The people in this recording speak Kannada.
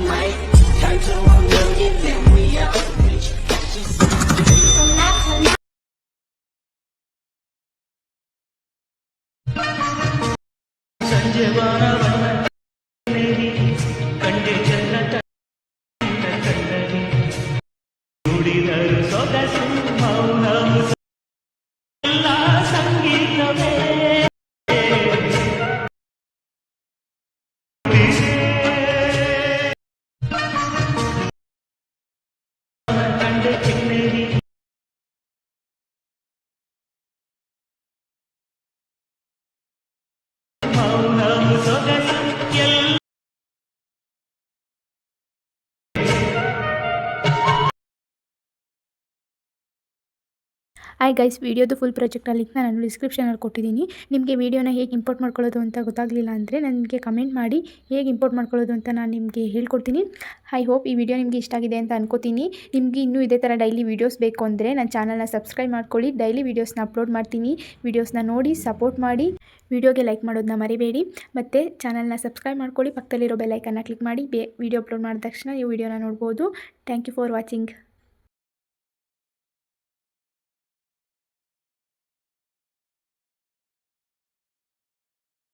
might turn to a million, then we up rich. Hi guys, ವಿಡಿಯೋದು ಫುಲ್ ಪ್ರಾಜೆಕ್ಟ್ ಲಿಂಕ್ನ ನಾನು ಡಿಸ್ಕ್ರಿಪ್ಷನಲ್ಲಿ ಕೊಟ್ಟಿದ್ದೀನಿ. ನಿಮಗೆ ವಿಡಿಯೋನ ಹೇಗೆ ಇಂಪೋರ್ಟ್ ಮಾಡ್ಕೊಳ್ಳೋದು ಅಂತ ಗೊತ್ತಾಗಲಿಲ್ಲ ಅಂದರೆ ನನಗೆ ಕಮೆಂಟ್ ಮಾಡಿ, ಹೇಗೆ ಇಂಪೋರ್ಟ್ ಮಾಡ್ಕೊಳ್ಳೋದು ಅಂತ ನಾನು ನಿಮಗೆ ಹೇಳ್ಕೊಡ್ತೀನಿ. ಐ ಹೋಪ್ ಈ ವಿಡಿಯೋ ನಿಮಗೆ ಇಷ್ಟ ಆಗಿದೆ ಅಂತ ಅನ್ಕೋತೀನಿ. ನಿಮಗೆ ಇನ್ನೂ ಇದೇ ಥರ ಡೈಲಿ ವೀಡಿಯೋಸ್ ಬೇಕು ಅಂದರೆ ನನ್ನ ಚಾನಲ್ನ ಸಬ್ಸ್ಕ್ರೈಬ್ ಮಾಡ್ಕೊಳ್ಳಿ. ಡೈಲಿ ವೀಡಿಯೋಸ್ನ ಅಪ್ಲೋಡ್ ಮಾಡ್ತೀನಿ. ವೀಡಿಯೋಸ್ನ ನೋಡಿ ಸಪೋರ್ಟ್ ಮಾಡಿ. ವಿಡಿಯೋಗೆ ಲೈಕ್ ಮಾಡೋದನ್ನ ಮರಿಬೇಡಿ. ಮತ್ತು ಚಾನಲ್ನ ಸಬ್ಸ್ಕ್ರೈಬ್ ಮಾಡ್ಕೊಳ್ಳಿ. ಪಕ್ಕದಲ್ಲಿರೋ ಬೆಲ್ ಐಕನ್ನ ಕ್ಲಿಕ್ ಮಾಡಿ. ವಿಡಿಯೋ ಅಪ್ಲೋಡ್ ಮಾಡಿದ ತಕ್ಷಣ ನೀವು ವಿಡಿಯೋನ ನೋಡ್ಬೋದು. Thank you for watching.